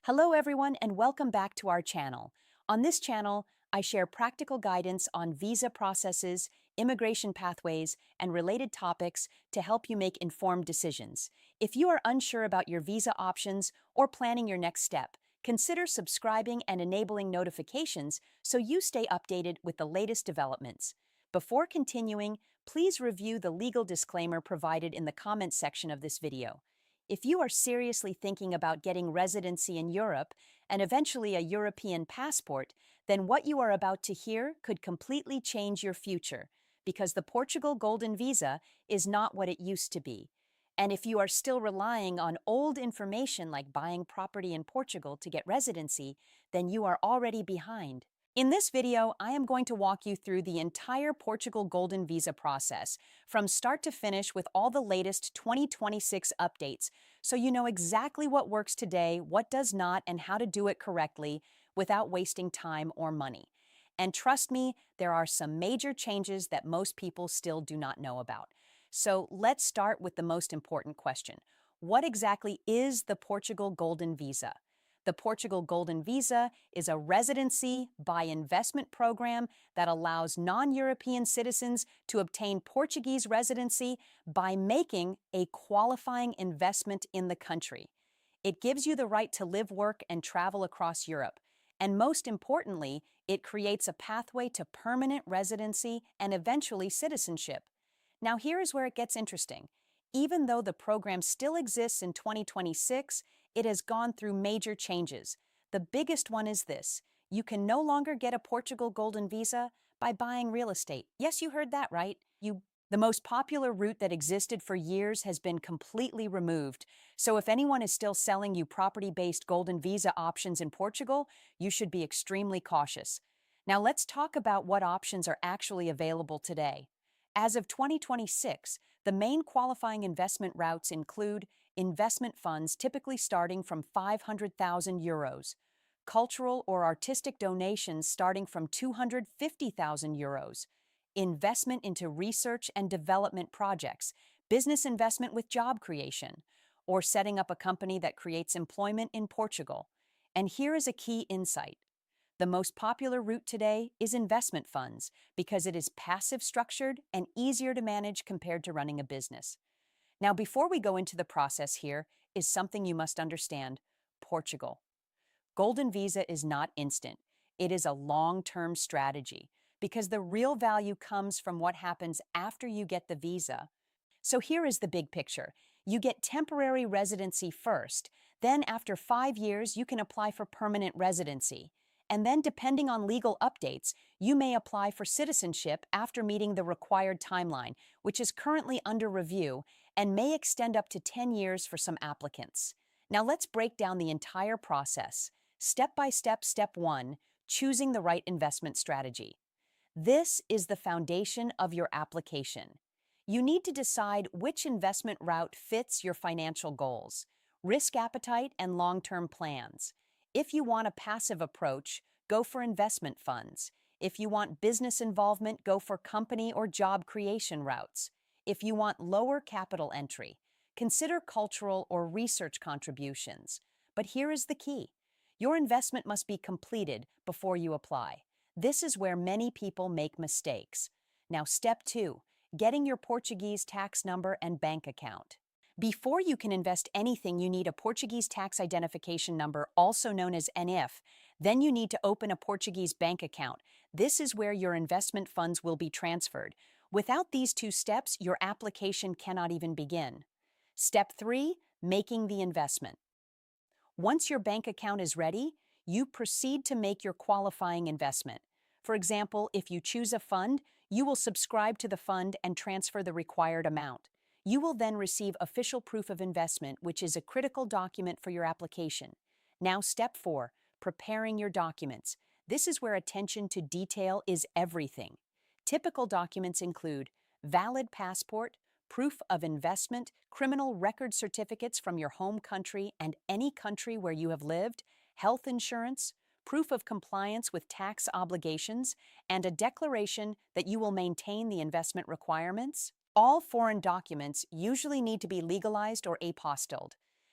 Hello everyone and welcome back to our channel. On this channel, I share practical guidance on visa processes, immigration pathways, and related topics to help you make informed decisions. If you are unsure about your visa options or planning your next step, consider subscribing and enabling notifications so you stay updated with the latest developments. Before continuing, please review the legal disclaimer provided in the comments section of this video. If you are seriously thinking about getting residency in Europe and eventually a European passport, then what you are about to hear could completely change your future because the Portugal Golden Visa is not what it used to be. And if you are still relying on old information like buying property in Portugal to get residency, then you are already behind. In this video, I am going to walk you through the entire Portugal Golden Visa process, from start to finish with all the latest 2026 updates, so you know exactly what works today, what does not, and how to do it correctly without wasting time or money. And trust me, there are some major changes that most people still do not know about. So let's start with the most important question. What exactly is the Portugal Golden Visa? The Portugal Golden Visa is a residency by investment program that allows non-European citizens to obtain Portuguese residency by making a qualifying investment in the country. It gives you the right to live, work, and travel across Europe. And most importantly, it creates a pathway to permanent residency and eventually citizenship. Now, here is where it gets interesting. Even though the program still exists in 2026, it has gone through major changes. The biggest one is this: you can no longer get a Portugal Golden Visa by buying real estate. Yes, you heard that right. The most popular route that existed for years has been completely removed. So if anyone is still selling you property-based Golden Visa options in Portugal, you should be extremely cautious. Now let's talk about what options are actually available today. As of 2026, the main qualifying investment routes include investment funds typically starting from 500,000 euros, cultural or artistic donations starting from 250,000 euros, investment into research and development projects, business investment with job creation, or setting up a company that creates employment in Portugal. And here is a key insight. The most popular route today is investment funds because it is passive structured and easier to manage compared to running a business. Now, before we go into the process, here is something you must understand: Portugal. Golden Visa is not instant. It is a long-term strategy because the real value comes from what happens after you get the visa. So here is the big picture. You get temporary residency first, then after 5 years, you can apply for permanent residency. And then, depending on legal updates, you may apply for citizenship after meeting the required timeline, which is currently under review and may extend up to 10 years for some applicants. Now let's break down the entire process. Step by step, step 1, choosing the right investment strategy. This is the foundation of your application. You need to decide which investment route fits your financial goals, risk appetite, and long-term plans. If you want a passive approach, go for investment funds. If you want business involvement, go for company or job creation routes. If you want lower capital entry, consider cultural or research contributions. But here is the key. Your investment must be completed before you apply. This is where many people make mistakes. Now, step 2, getting your Portuguese tax number and bank account. Before you can invest anything, you need a Portuguese tax identification number, also known as NIF. Then you need to open a Portuguese bank account. This is where your investment funds will be transferred. Without these two steps, your application cannot even begin. Step 3, making the investment. Once your bank account is ready, you proceed to make your qualifying investment. For example, if you choose a fund, you will subscribe to the fund and transfer the required amount. You will then receive official proof of investment, which is a critical document for your application. Now, step 4, preparing your documents. This is where attention to detail is everything. Typical documents include valid passport, proof of investment, criminal record certificates from your home country and any country where you have lived, health insurance, proof of compliance with tax obligations, and a declaration that you will maintain the investment requirements. All foreign documents usually need to be legalized or apostilled.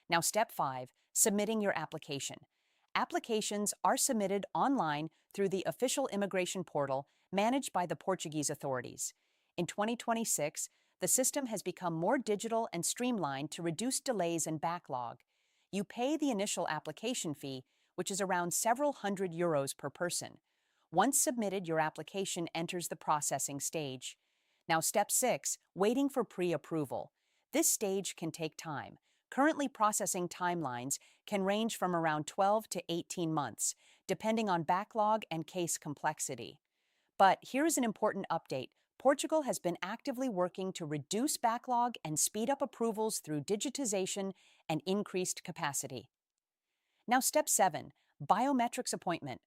Now, step 5, submitting your application. Applications are submitted online through the official immigration portal managed by the Portuguese authorities. In 2026, the system has become more digital and streamlined to reduce delays and backlog. You pay the initial application fee, which is around several €100 per person. Once submitted, your application enters the processing stage. Now, step 6, waiting for pre-approval. This stage can take time. Currently, processing timelines can range from around 12 to 18 months, depending on backlog and case complexity. But here's an important update. Portugal has been actively working to reduce backlog and speed up approvals through digitization and increased capacity. Now, step 7, biometrics appointment.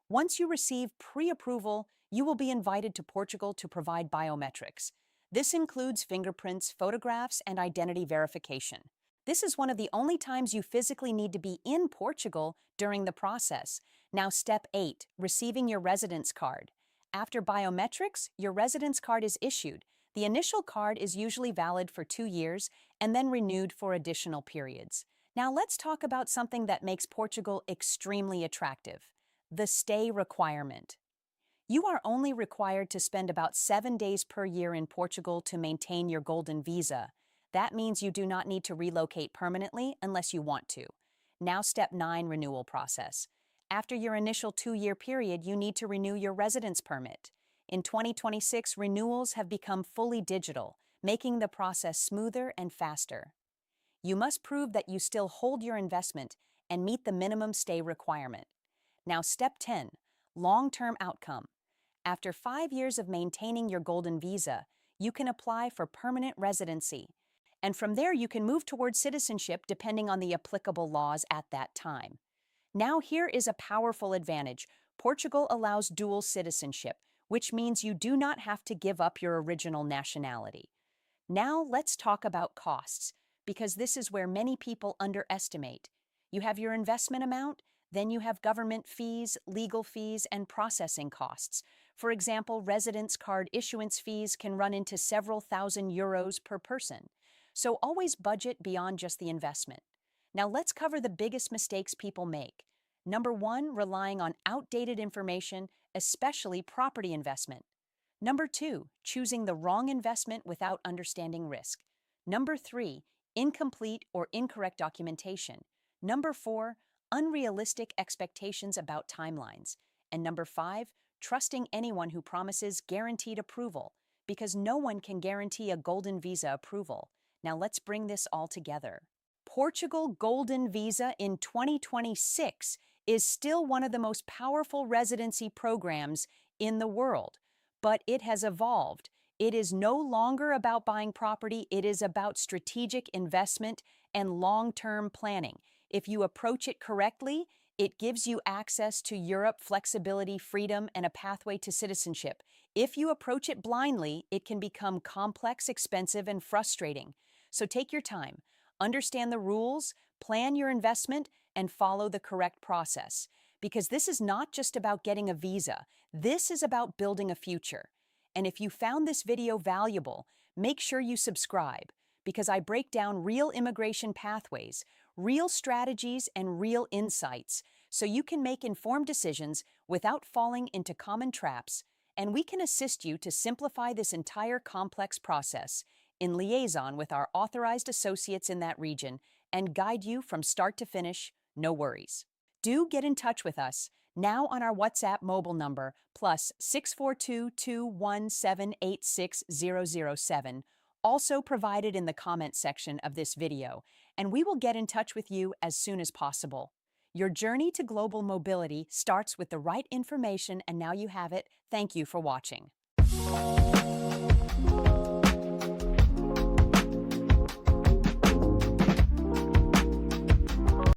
Once you receive pre-approval, you will be invited to Portugal to provide biometrics. This includes fingerprints, photographs, and identity verification. This is one of the only times you physically need to be in Portugal during the process. Now, step 8, receiving your residence card. After biometrics, your residence card is issued. The initial card is usually valid for 2 years and then renewed for additional periods. Now, let's talk about something that makes Portugal extremely attractive: the stay requirement. You are only required to spend about 7 days per year in Portugal to maintain your Golden Visa. That means you do not need to relocate permanently unless you want to. Now, step 9, renewal process. After your initial 2-year period, you need to renew your residence permit. In 2026, renewals have become fully digital, making the process smoother and faster. You must prove that you still hold your investment and meet the minimum stay requirement. Now, step 10, long-term outcome. After 5 years of maintaining your Golden Visa, you can apply for permanent residency. And from there, you can move towards citizenship depending on the applicable laws at that time. Now, here is a powerful advantage. Portugal allows dual citizenship, which means you do not have to give up your original nationality. Now, let's talk about costs, because this is where many people underestimate. You have your investment amount, then you have government fees, legal fees, and processing costs. For example, residence card issuance fees can run into several €1,000 per person. So always budget beyond just the investment. Now let's cover the biggest mistakes people make. Number 1, relying on outdated information, especially property investment. Number 2, choosing the wrong investment without understanding risk. Number 3, incomplete or incorrect documentation. Number 4, unrealistic expectations about timelines. And number 5, trusting anyone who promises guaranteed approval, because no one can guarantee a Golden Visa approval. Now let's bring this all together. Portugal Golden Visa in 2026 is still one of the most powerful residency programs in the world, but it has evolved. It is no longer about buying property, it is about strategic investment and long-term planning. If you approach it correctly, it gives you access to Europe, flexibility, freedom, and a pathway to citizenship. If you approach it blindly, it can become complex, expensive, and frustrating. So take your time, understand the rules, plan your investment, and follow the correct process. Because this is not just about getting a visa, this is about building a future. And if you found this video valuable, make sure you subscribe, because I break down real immigration pathways, real strategies, and real insights, so you can make informed decisions without falling into common traps, and we can assist you to simplify this entire complex process in liaison with our authorized associates in that region and guide you from start to finish, no worries. Do get in touch with us now on our WhatsApp mobile number +642 217 86007, also provided in the comment section of this video, and we will get in touch with you as soon as possible. Your journey to global mobility starts with the right information, and now you have it. Thank you for watching.